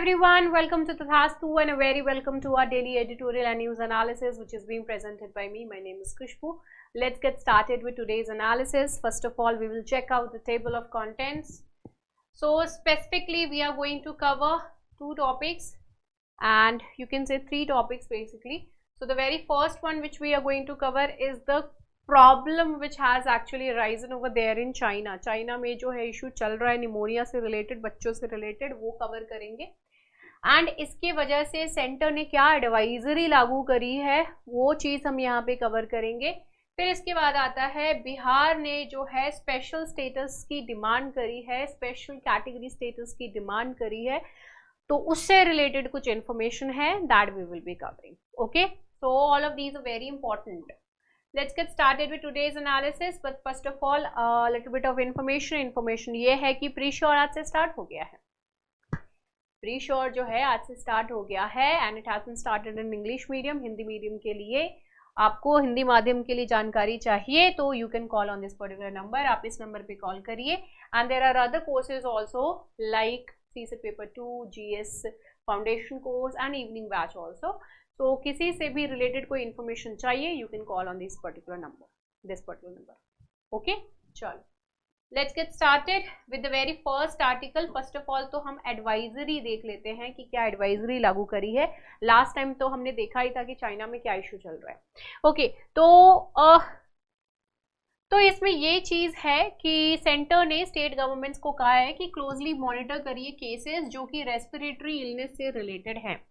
everyone, welcome to Tathastu and a very welcome to our daily editorial and news analysis which is being presented by me. My name is Khushbu. Let's get started with today's analysis. First of all, we will check out the table of contents. So specifically, we are going to cover two topics and you can say three topics basically. So the very first one which we are going to cover is the problem which has actually risen over there in China. China में जो है issue चल रहा है pneumonia से related, बच्चों से related, वो कवर करेंगे. एंड इसके वजह से सेंटर ने क्या एडवाइजरी लागू करी है वो चीज़ हम यहाँ पे कवर करेंगे. फिर इसके बाद आता है बिहार ने जो है स्पेशल स्टेटस की डिमांड करी है, स्पेशल कैटेगरी स्टेटस की डिमांड करी है, तो उससे रिलेटेड कुछ इन्फॉर्मेशन है that we will be covering. Okay, so all of these are very important. Let's get started with today's analysis. But first of all, a little bit of information. Information ये है कि pre-shore आज से start हो गया है. Pre-shore जो है आज से start हो गया है and it has been started in English medium. Hindi medium के लिए आपको हिंदी माध्यम के लिए जानकारी चाहिए तो you can call on this particular number. आप इस नंबर पे कॉल करिए. And there are other courses also like CSET paper 2, GS foundation course and evening batch also. तो किसी से भी रिलेटेड कोई इन्फॉर्मेशन चाहिए you can call on this particular number. Okay, चलो let's get started with the very first article. First of all तो हम advisory देख लेते हैं कि क्या एडवाइजरी लागू करी है. लास्ट टाइम तो हमने देखा ही था कि चाइना में क्या इशू चल रहा है. ओके, तो इसमें ये चीज़ है कि सेंटर ने स्टेट गवर्नमेंट्स को कहा है कि क्लोजली मॉनिटर करिए केसेस जो कि रेस्पिरेटरी इलनेस से रिलेटेड हैं.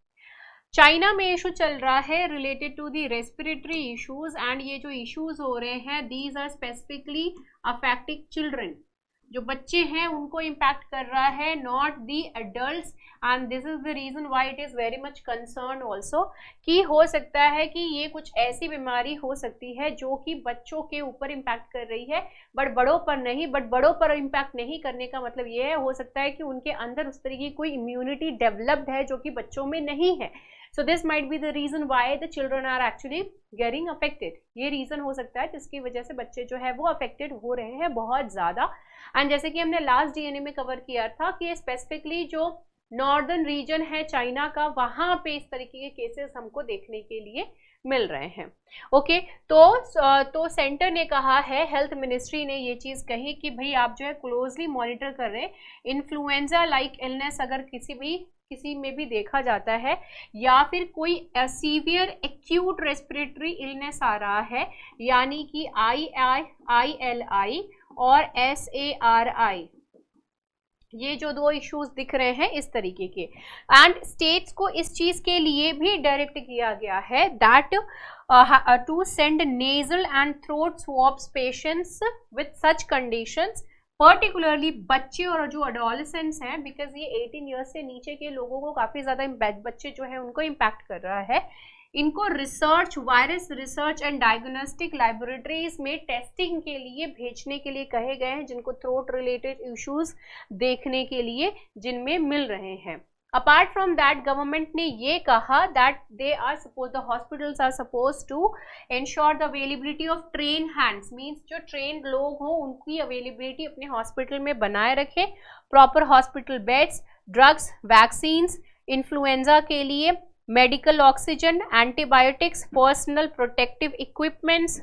चाइना में इशू चल रहा है related to the respiratory issues and ये जो इश्यूज हो रहे हैं these are specifically affecting children. जो बच्चे हैं उनको इम्पैक्ट कर रहा है, not the adults. And this is the reason why it is very much concern also कि हो सकता है कि ये कुछ ऐसी बीमारी हो सकती है जो कि बच्चों के ऊपर इम्पैक्ट कर रही है बट बड़ों पर नहीं. बट बड़ों पर इम्पैक्ट नहीं करने का मतलब ये है, हो सकता है कि उनके अंदर उस तरीके की कोई इम्यूनिटी डेवलप्ड है जो कि बच्चों में नहीं है. So this might be the reason why the children are actually getting affected. ये रीज़न हो सकता है जिसकी वजह से बच्चे जो है वो अफेक्टेड हो रहे हैं बहुत ज़्यादा. एंड जैसे कि हमने लास्ट डीएनए में कवर किया था कि स्पेसिफिकली जो नॉर्दर्न रीजन है चाइना का, वहाँ पे इस तरीके के केसेस हमको देखने के लिए मिल रहे हैं. ओके, तो सेंटर ने कहा है, हेल्थ मिनिस्ट्री ने ये चीज़ कही कि भाई आप जो है क्लोजली मॉनिटर कर रहे हैं. इन्फ्लुएंजा लाइक इलनेस अगर किसी में भी देखा जाता है या फिर कोई सीवियर एक्यूट रेस्पिरेटरी इलनेस आ रहा है, यानी कि ILI और SARI, ये जो दो इश्यूज दिख रहे हैं इस तरीके के. एंड स्टेट्स को इस चीज़ के लिए भी डायरेक्ट किया गया है that to send nasal and throat swabs patients with such conditions, particularly बच्चे और जो अडोलेसेंट्स हैं, बिकॉज ये 18 ईयर्स से नीचे के लोगों को काफ़ी ज़्यादा बच्चे जो है उनको इम्पैक्ट कर रहा है. इनको research, virus research and diagnostic laboratories में टेस्टिंग के लिए भेजने के लिए कहे गए हैं, जिनको थ्रोट रिलेटेड इश्यूज देखने के लिए जिनमें मिल रहे हैं. अपार्ट फ्रॉम दैट गवर्नमेंट ने ये कहा that the hospitals are suppose to ensure the availability of train hands, means जो ट्रेन लोग हों उनकी अवेलेबिलिटी अपने हॉस्पिटल में बनाए रखें. Proper hospital beds, drugs, vaccines, influenza के लिए medical oxygen, antibiotics, personal protective equipments,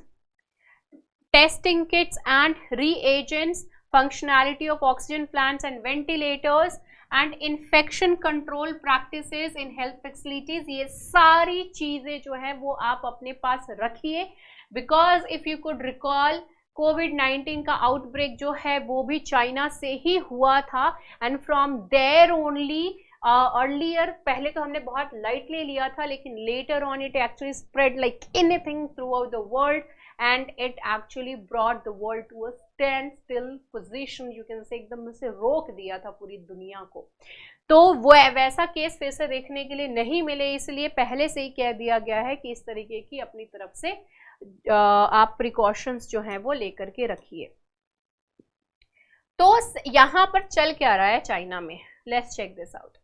testing kits and reagents, functionality of oxygen plants and ventilators and infection control practices in health facilities. ये सारी चीज़ें जो है वो आप अपने पास रखिए, because if you could recall कोविड-19 का आउटब्रेक जो है वो भी चाइना से ही हुआ था. And from there only earlier, पहले तो हमने बहुत लाइटली लिया था लेकिन later on it actually spread like anything throughout the world and it actually brought the world to a standstill position. You can say एकदम से रोक दिया था पूरी दुनिया को. तो वो वैसा केस फिर से देखने के लिए नहीं मिले, इसलिए पहले से ही कह दिया गया है कि इस तरीके की अपनी तरफ से आप प्रिकॉशंस जो हैं वो लेकर के रखिए. तो यहाँ पर चल क्या रहा है चाइना में, लेट्स चेक दिस आउट.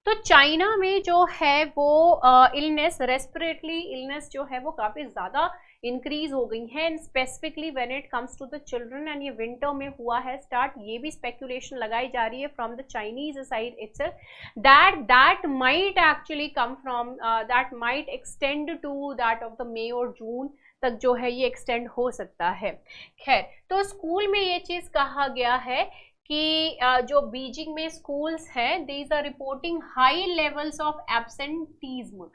तो चाइना में जो है वो इलनेस, रेस्पिरेटरी इलनेस जो है वो काफ़ी ज़्यादा इंक्रीज हो गई हैं, and specifically when it comes to the children, and ये विंटर में हुआ है स्टार्ट। ये भी स्पेकुलेशन लगाई जा रही है from the Chinese side itself that might actually come from that might extend to that of the May और जून तक जो है ये एक्सटेंड हो सकता है। खैर, तो स्कूल में ये चीज कहा गया है कि जो बीजिंग में स्कूल्स हैं, these are reporting high levels of absenteeism,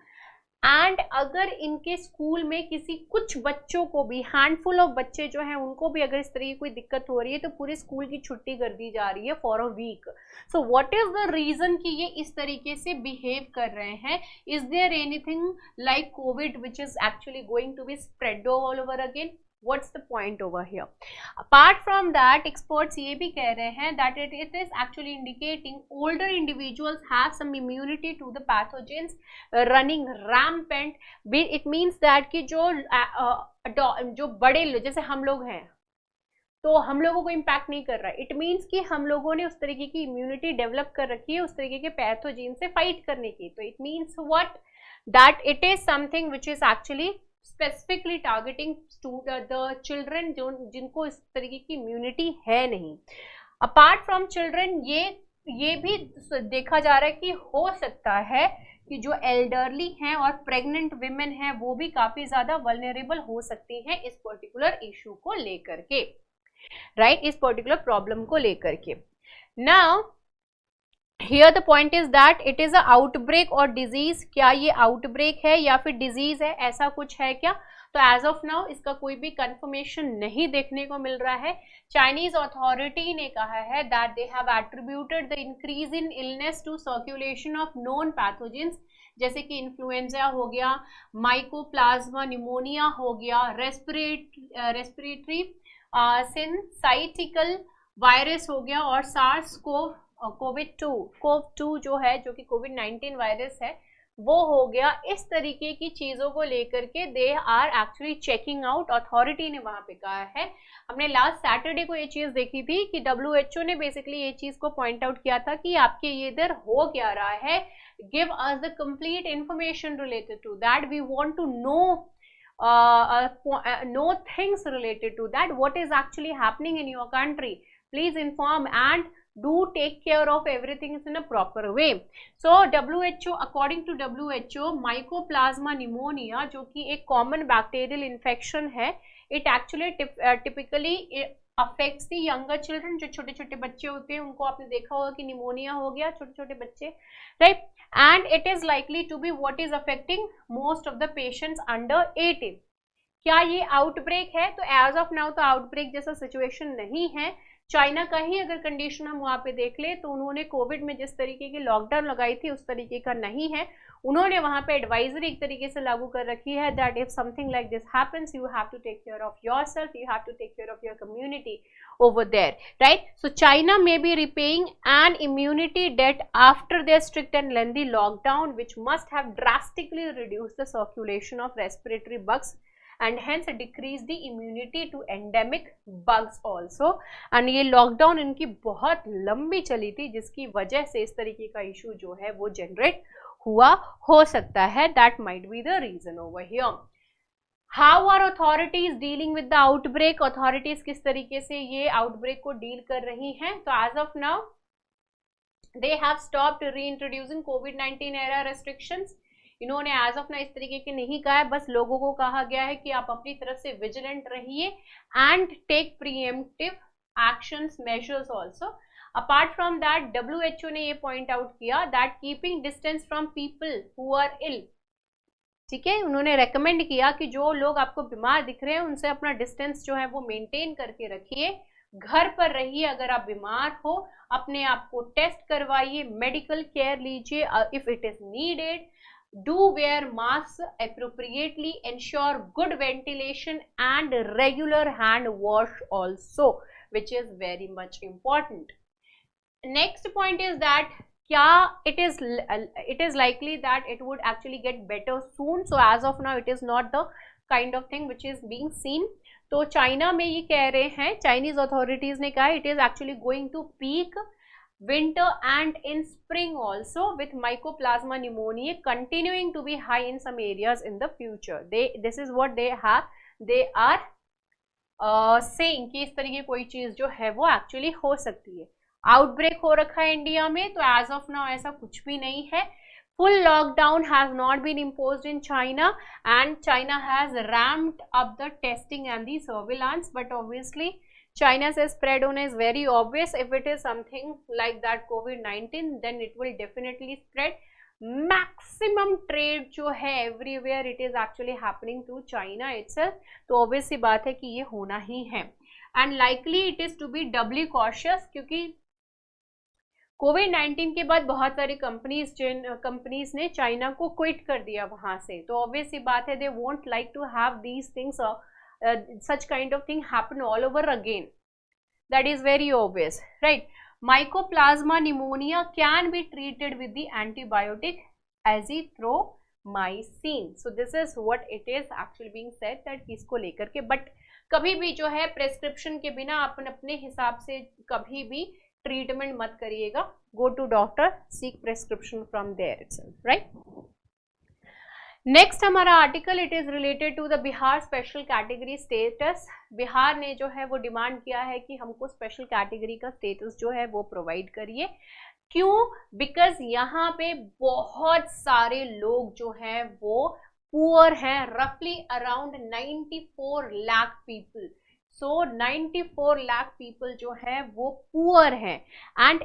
and अगर इनके स्कूल में किसी कुछ बच्चों को भी, हैंडफुल ऑफ बच्चे जो हैं उनको भी अगर इस तरह की कोई दिक्कत हो रही है तो पूरे स्कूल की छुट्टी कर दी जा रही है for a week. So what is the reason कि ये इस तरीके से बिहेव कर रहे हैं? Is there anything like COVID which is actually going to be spread all over again? What's the point over here? Apart from that, experts ये भी कह रहे हैं that it is actually indicating older individuals have some immunity to the pathogens running rampant. It means that कि जो बड़े जैसे हम लोग हैं तो हम लोगों को इम्पैक्ट नहीं कर रहा है। इट मीन्स कि हम लोगों ने उस तरीके की इम्यूनिटी डेवलप कर रखी है उस तरीके के पैथोजेन से फाइट करने की। तो it means what, that it is something which is actually specifically targeting the children जिनको इस तरीके की इम्यूनिटी है नहीं। अपार्ट फ्रॉम चिल्ड्रन, ये भी देखा जा रहा है कि हो सकता है कि जो एल्डरली हैं और प्रेग्नेंट विमेन हैं वो भी काफी ज्यादा वल्नरेबल हो सकती हैं इस पर्टिकुलर इशू को लेकर के, राइट, इस पर्टिकुलर प्रॉब्लम को लेकर के। Now here the point is that it is a outbreak और डिजीज। क्या ये आउटब्रेक है या फिर डिजीज है, ऐसा कुछ है क्या? तो एज ऑफ नाउ इसका कोई भी कंफर्मेशन नहीं देखने को मिल रहा है। चाइनीज अथॉरिटी ने कहा है that they have attributed the increase in illness to circulation of known pathogens, जैसे कि इन्फ्लुएंजा हो गया, माइकोप्लाज्मा निमोनिया हो गया, रेस्पिरेटरी सिंसाइटिकल वायरस हो गया, और सार्स कोव-2 जो है, जो कि कोविड-19 वायरस है, वो हो गया। इस तरीके की चीजों को लेकर के they are actually checking out, authority ने वहां पे कहा है। हमने लास्ट सैटरडे को ये चीज देखी थी कि WHO ने बेसिकली ये चीज को पॉइंट आउट किया था कि आपके ये इधर हो क्या रहा है, give us the complete information related to that, we want to know things related to that, what is actually happening in your country, please inform and do take care of everything in a proper way. So WHO, according to WHO, mycoplasma pneumonia जो कि एक common bacterial infection है, it actually typically affects the younger children, जो छोटे छोटे बच्चे होते हैं उनको आपने देखा होगा कि निमोनिया हो गया, छोटे छोटे बच्चे, right, and it is likely to be what is affecting most of the patients under 18. क्या ये आउटब्रेक है? तो एज ऑफ नाउ तो आउटब्रेक जैसा सिचुएशन नहीं है। चाइना का ही अगर कंडीशन हम वहाँ पे देख ले तो उन्होंने कोविड में जिस तरीके की लॉकडाउन लगाई थी उस तरीके का नहीं है। उन्होंने वहाँ पे एडवाइजरी एक तरीके से लागू कर रखी है that if something like this happens you have to take care of yourself, you have to take care of your community over there, right? So China may be repaying an immunity debt after their strict and lengthy lockdown, which must have drastically reduced the circulation of respiratory bugs and hence decrease the immunity to endemic bugs also. And ये lockdown इनकी बहुत लंबी चली थी जिसकी वजह से इस तरीके का इशू जो है वो जनरेट हुआ हो सकता है। That might be the reason over here. How are authorities dealing with the outbreak? Authorities किस तरीके से ये outbreak को डील कर रही हैं? तो as of now they have stopped reintroducing COVID-19 era restrictions. इन्होंने as of now इस तरीके के नहीं कहा है, बस लोगों को कहा गया है कि आप अपनी तरफ से vigilant रहिए and take preemptive actions measures also. Apart from that, WHO ने ये point out किया that keeping distance from people who are ill, ठीक है, उन्होंने रेकमेंड किया कि जो लोग आपको बीमार दिख रहे हैं उनसे अपना डिस्टेंस जो है वो मेंटेन करके रखिए, घर पर रहिए, अगर आप बीमार हो अपने आप को टेस्ट करवाइए, मेडिकल केयर लीजिए if it is needed, do wear mask appropriately, ensure good ventilation and regular hand wash also, which is very much important. Next point is that क्या it is likely that it would actually get better soon. So as of now it is not the kind of thing which is being seen. तो China में ये कह रहे हैं, Chinese authorities ने कहा it is actually going to peak winter and in spring also with mycoplasma pneumoniae continuing to be high in some areas in the future. This is what they have they are saying कि इस तरह की कोई चीज जो है वो actually हो सकती है। आउटब्रेक हो रखा है इंडिया में, तो एज ऑफ नाउ ऐसा कुछ भी नहीं है। Full lockdown has not been imposed in China, and China has ramped up the testing and the surveillance. But obviously, China's spread on is very obvious. If it is something like that COVID-19, then it will definitely spread. Maximum trade जो है everywhere it is actually happening to China itself. तो obvious सी बात है कि ये होना ही है. And likely it is to be doubly cautious क्योंकि कोविड-19 के बाद बहुत सारी कंपनीज ने चाइना को क्विट कर दिया वहां से, तो ऑब्वियस सी बात है they won't like to have these things, such kind of thing happen all over again, that is very obvious, right. Mycoplasma pneumonia can be treated with the antibiotic azithromycin, so this is what it is actually being said that इसको लेकर के, but कभी भी जो है prescription के बिना अपन अपने हिसाब से कभी भी ट्रीटमेंट मत करिएगा, go to doctor, seek prescription from there itself, right. Next हमारा article, it is related to the Bihar special category status. Bihar ने जो है वो डिमांड किया है कि हमको स्पेशल कैटेगरी का स्टेटस जो है वो प्रोवाइड करिए। क्यों? बिकॉज यहाँ पे बहुत सारे लोग जो हैं वो पुअर हैं, रफली अराउंड 94 लाख पीपल, सो 94 लाख पीपल जो है वो पुअर हैं, एंड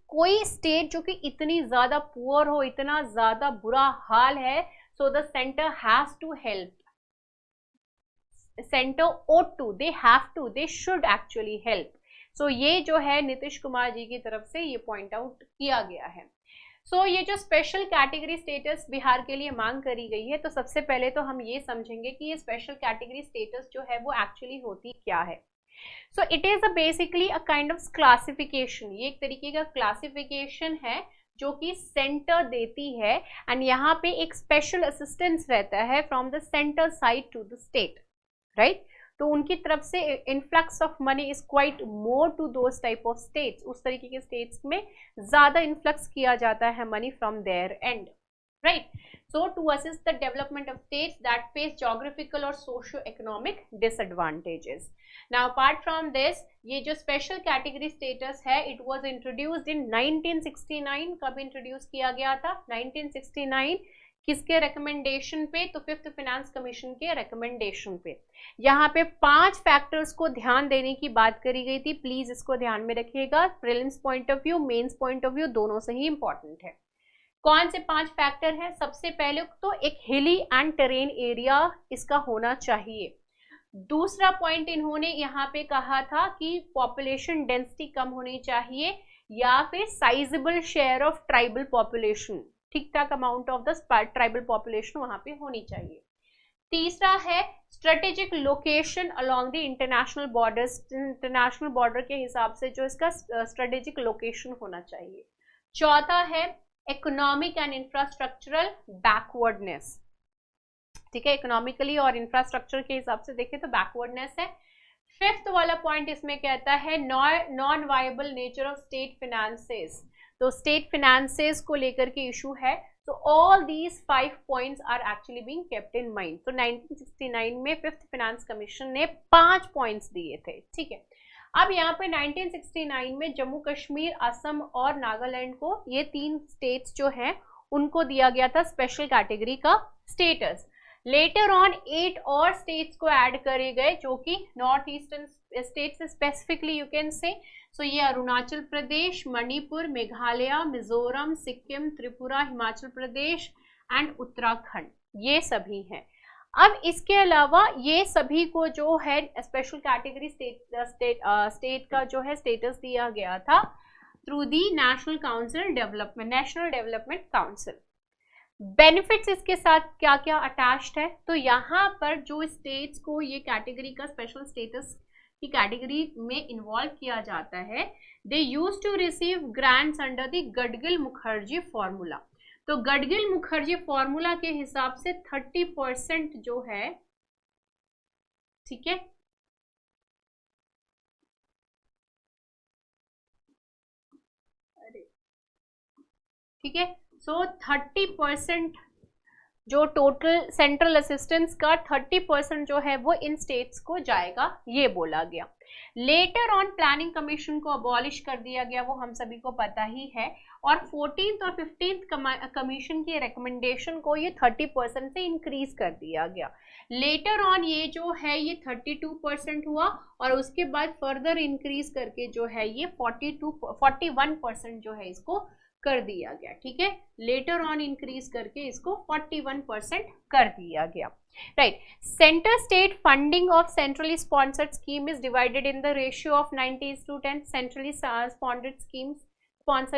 कोई स्टेट जो कि इतनी ज्यादा पुअर हो, इतना ज्यादा बुरा हाल है, so the centre has to help, centre ought to, they have to, they should actually help. So ये जो है नीतीश कुमार जी की तरफ से ये पॉइंट आउट किया गया है। सो ये जो स्पेशल कैटेगरी स्टेटस बिहार के लिए मांग करी गई है, तो सबसे पहले तो हम ये समझेंगे कि ये स्पेशल कैटेगरी स्टेटस जो है वो एक्चुअली होती क्या है। So it is a basically a kind of classification, ये एक तरीके का क्लासिफिकेशन है जो कि सेंटर देती है, एंड यहाँ पे एक स्पेशल असिस्टेंस रहता है from the centre side to the state, right. तो उनकी तरफ से influx of money is quite more to those type of states, उस तरीके के स्टेट्स में ज्यादा इन्फ्लक्स किया जाता है money from there end, right. So to assist the development of states that face geographical और socio economic disadvantages. Now apart from this, ये जो स्पेशल कैटेगरी स्टेटस है, इट वाज इंट्रोड्यूस्ड इन 1969। कब इंट्रोड्यूस किया गया था? 1969। किसके रिकमेंडेशन पे? तो फिफ्थ फाइनेंस कमीशन के रिकमेंडेशन पे। यहाँ पे 5 फैक्टर्स को ध्यान देने की बात करी गई थी, प्लीज इसको ध्यान में रखिएगा, prelims point of view, mains point of view, दोनों से ही इंपॉर्टेंट है। कौन से 5 फैक्टर हैं? सबसे पहले तो एक हिली एंड टेरेन एरिया इसका होना चाहिए। दूसरा पॉइंट इन्होंने यहाँ पे कहा था कि पॉपुलेशन डेंसिटी कम होनी चाहिए, या फिर sizeable share of tribal population, ठीक ठाक amount of the tribal population वहां पे होनी चाहिए। तीसरा है strategic location along the international borders, international border के हिसाब से जो इसका स्ट्रेटेजिक लोकेशन होना चाहिए। चौथा है इकोनॉमिक एंड इंफ्रास्ट्रक्चरल बैकवर्डनेस, ठीक है, इकोनॉमिकली और इंफ्रास्ट्रक्चर के हिसाब से देखें तो बैकवर्डनेस है। फिफ्थ वाला पॉइंट इसमें कहता है non viable nature of state finances, तो स्टेट फाइनेंसेस को लेकर के इशू है। तो all these 5 points are actually being kept in mind. तो 1969 में फिफ्थ फाइनेंस कमीशन ने 5 पॉइंट्स दिए थे, ठीक है। अब यहाँ पे 1969 में जम्मू कश्मीर, असम और नागालैंड को, ये 3 स्टेट्स जो हैं उनको दिया गया था स्पेशल कैटेगरी का स्टेटस। लेटर ऑन 8 और स्टेट्स को ऐड करे गए जो कि north eastern states specifically you can say, so ये अरुणाचल प्रदेश, मणिपुर, मेघालय, मिजोरम, सिक्किम, त्रिपुरा, हिमाचल प्रदेश एंड उत्तराखंड, ये सभी हैं। अब इसके अलावा ये सभी को जो है स्पेशल कैटेगरी स्टेट का जो है स्टेटस दिया गया था through the national council development, national development council. Benefits इसके साथ क्या क्या अटैच्ड है? तो यहाँ पर जो स्टेट्स को ये कैटेगरी का स्पेशल स्टेटस की कैटेगरी में इन्वॉल्व किया जाता है, they use to receive grants under the Gadgil Mukherjee formula. तो गडगिल मुखर्जी फॉर्मूला के हिसाब से 30% जो है, ठीक है, ठीक है, सो 30% जो टोटल सेंट्रल असिस्टेंस का 30% जो है वो इन स्टेट्स को जाएगा, ये बोला गया। लेटर ऑन प्लानिंग कमीशन को अबॉलिश कर दिया गया, वो हम सभी को पता ही है, और 14th और 15th कमीशन की रिकमेंडेशन को ये 30% से इंक्रीज कर दिया गया। लेटर ऑन ये जो है ये 32% हुआ, और उसके बाद फर्दर इंक्रीज करके जो है ये 41% जो है इसको कर दिया गया। ठीक है, लेटर ऑन इंक्रीज करके इसको 41% कर दिया गया। Right, centre state funding of centrally sponsored scheme is divided in the ratio of 90:10। Centrally sponsored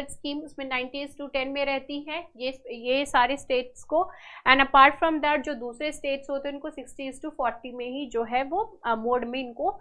scheme उसमें 90:10 में रहती है ये सारे स्टेट्स को, एंड अपार्ट फ्रॉम दैट जो दूसरे स्टेट्स होते हैं उनको 60:40 में ही जो है वो मोड में इनको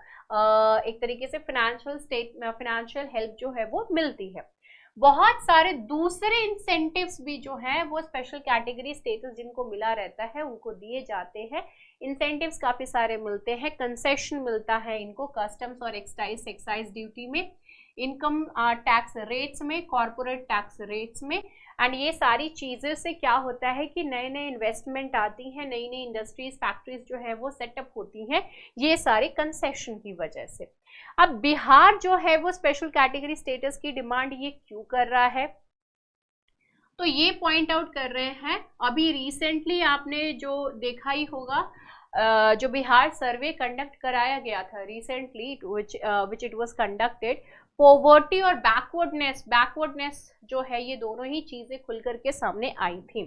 एक तरीके से फाइनेंशियल हेल्प जो है वो मिलती है। बहुत सारे दूसरे इंसेंटिव्स भी जो हैं वो स्पेशल कैटेगरी स्टेटस जिनको मिला रहता है उनको दिए जाते हैं। इंसेंटिव्स काफी सारे मिलते हैं, कंसेशन मिलता है इनको कस्टम्स और एक्साइज ड्यूटी में, इनकम टैक्स रेट्स में, कॉर्पोरेट टैक्स रेट्स में। एंड ये सारी चीज़ें से क्या होता है कि नए नए इन्वेस्टमेंट आती हैं, नई नई इंडस्ट्रीज फैक्ट्रीज जो है वो सेटअप होती हैं, ये सारे कंसेशन की वजह से। अब बिहार जो है वो स्पेशल कैटेगरी स्टेटस की डिमांड ये क्यों कर रहा है, तो ये पॉइंट आउट कर रहे हैं। अभी रिसेंटली आपने जो देखा ही होगा, जो बिहार सर्वे कंडक्ट कराया गया था recently, which it was conducted, poverty और बैकवर्डनेस जो है ये दोनों ही चीजें खुल करके सामने आई थी।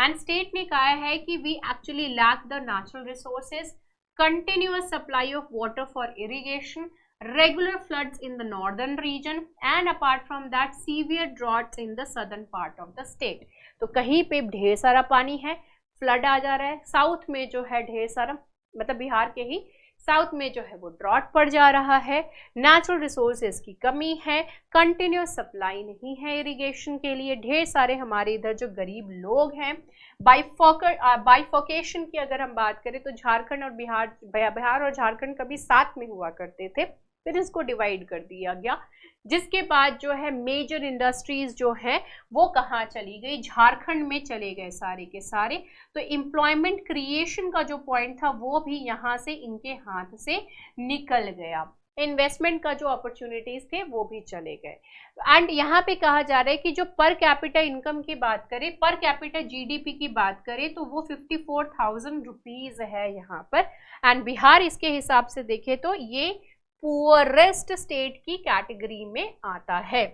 एंड स्टेट ने कहा है कि we actually lack the natural resources, continuous supply of water for irrigation, regular floods in the northern region, and apart from that severe droughts in the southern part of the state। तो कहीं पे ढेर सारा पानी है, flood आ जा रहा है, साउथ में जो है ढेर सारा, मतलब बिहार के ही साउथ में जो है वो ड्रॉट पड़ जा रहा है, नेचुरल रिसोर्सेज की कमी है, कंटिन्यूस सप्लाई नहीं है इरिगेशन के लिए, ढेर सारे हमारे इधर जो गरीब लोग हैं, बाइफोकेशन की अगर हम बात करें तो झारखंड और बिहार और झारखंड कभी साथ में हुआ करते थे, फिर इसको डिवाइड कर दिया गया, जिसके बाद जो है मेजर इंडस्ट्रीज जो है वो कहाँ चली गई, झारखंड में चले गए सारे के सारे। तो एम्प्लॉयमेंट क्रिएशन का जो पॉइंट था वो भी यहाँ से इनके हाथ से निकल गया, इन्वेस्टमेंट का जो अपॉर्चुनिटीज थे वो भी चले गए। एंड यहाँ पे कहा जा रहा है कि जो पर कैपिटा इनकम की बात करें, पर कैपिटा जीडीपी की बात करें तो वो 54,000 रुपीज है यहाँ पर। एंड बिहार इसके हिसाब से देखे तो ये पुअरेस्ट स्टेट की कैटेगरी में आता है।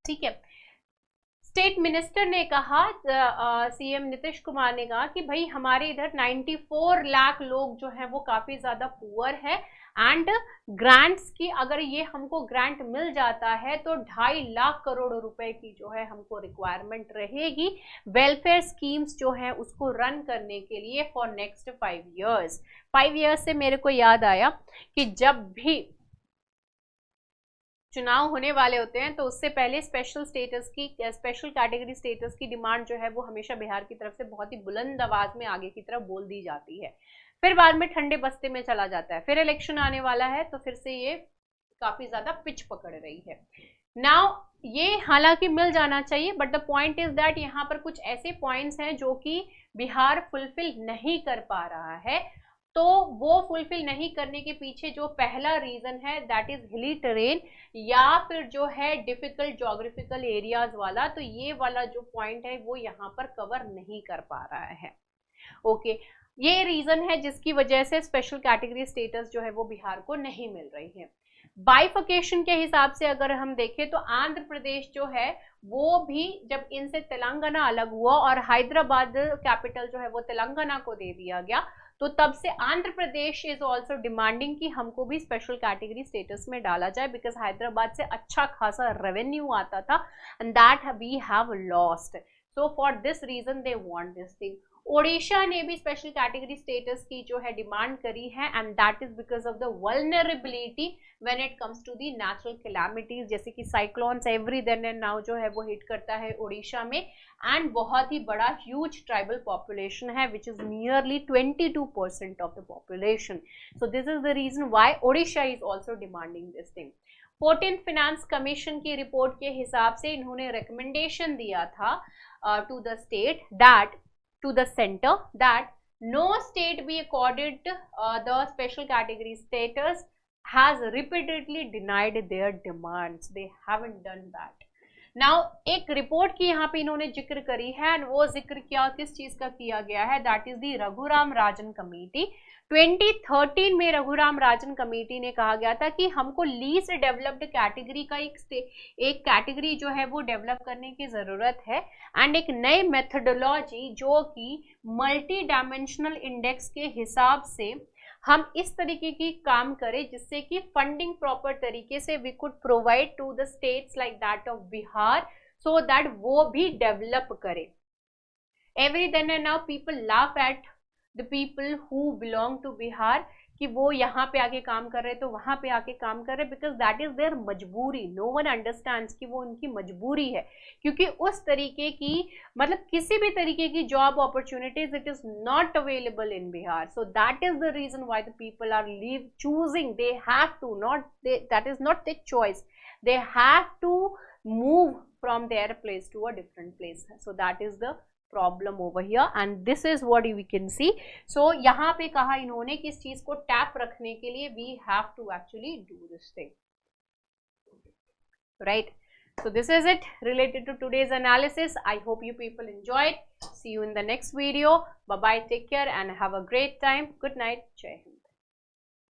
ठीक है, स्टेट मिनिस्टर ने कहा, सीएम नीतीश कुमार ने कहा कि भाई हमारे इधर 94 लाख लोग जो हैं वो काफी ज्यादा पुअर है, एंड ग्रांट्स की अगर ये हमको ग्रांट मिल जाता है तो 2.5 लाख करोड़ रुपए की जो है हमको रिक्वायरमेंट रहेगी वेलफेयर स्कीम्स जो है उसको रन करने के लिए फॉर नेक्स्ट 5 ईयर्स। 5 ईयर्स से मेरे को याद आया कि जब भी चुनाव होने वाले होते हैं तो उससे पहले स्पेशल कैटेगरी स्टेटस की डिमांड जो है वो हमेशा बिहार की तरफ से बहुत ही बुलंद आवाज में आगे की तरफ बोल दी जाती है, फिर बाद में ठंडे बस्ते में चला जाता है, फिर इलेक्शन आने वाला है तो फिर से ये काफी ज्यादा पिच पकड़ रही है। नाउ ये हालांकि मिल जाना चाहिए, but the point is that यहाँ पर कुछ ऐसे पॉइंट्स हैं जो कि बिहार फुलफिल नहीं कर पा रहा है, तो वो फुलफिल नहीं करने के पीछे जो पहला रीजन है दैट इज हिली टेरेन या फिर जो है डिफिकल्ट ज्योग्राफिकल एरियाज वाला, तो ये वाला जो पॉइंट है वो यहाँ पर कवर नहीं कर पा रहा है। ओके, ये रीजन है जिसकी वजह से स्पेशल कैटेगरी स्टेटस जो है वो बिहार को नहीं मिल रही है। बाइफिकेशन के हिसाब से अगर हम देखें तो आंध्र प्रदेश जो है वो भी जब इनसे तेलंगाना अलग हुआ और हैदराबाद कैपिटल जो है वो तेलंगाना को दे दिया गया, तो तब से Andhra Pradesh is also demanding कि हमको भी स्पेशल कैटेगरी स्टेटस में डाला जाए, बिकॉज हैदराबाद से अच्छा खासा रेवेन्यू आता था and that we have lost, so for this reason they want this thing. Odisha ने भी स्पेशल कैटेगरी स्टेटस की जो है डिमांड करी है, and that is because of the vulnerability when it comes to the natural calamities, जैसे कि cyclones every then and now जो है वो हिट करता है ओडिशा में, एंड बहुत ही बड़ा ह्यूज ट्राइबल पॉपुलेशन है which is nearly 22% of the population, so this is the reason why Odisha is also demanding this thing. 14th finance commission की रिपोर्ट के हिसाब से इन्होंने रिकमेंडेशन दिया था to the state that to the center that no state be accorded the special category status has repeatedly denied their demands. They haven't done that. Now एक report की यहाँ पे इन्होंने जिक्र करी है, एंड वो जिक्र क्या किस चीज का किया गया है, that is the Raghuram Rajan committee. 2013 में रघुराम राजन कमेटी ने कहा गया था कि हमको लीस्ट डेवलप्ड कैटेगरी का एक कैटेगरी जो है वो डेवलप करने की जरूरत है, एंड एक नए मेथडोलॉजी जो कि मल्टी डायमेंशनल इंडेक्स के हिसाब से हम इस तरीके की काम करें जिससे कि फंडिंग प्रॉपर तरीके से we could provide to the states like that of Bihar, so that वो भी डेवलप करे। Every then and now people laugh at the people who belong to Bihar कि वो यहाँ पे आके काम कर रहे तो वहां पे आके काम कर रहे, बिकॉज दैट इज देयर मजबूरी। नो वन अंडरस्टैंड्स कि वो उनकी मजबूरी है, क्योंकि उस तरीके की मतलब किसी भी तरीके की job opportunities it is not available in Bihar. So that is the reason why the people are leave choosing, they have to not, that is not the choice, they have to move from there place to a different place. So that is the problem over here, and this is what we can see. So यहाँ पे कहा इन्होंने कि इस चीज को tap रखने के लिए we have to actually do this thing, right? So this is it related to today's analysis. I hope you people enjoyed. See you in the next video. Bye bye, take care and have a great time. Good night. Jai Hind.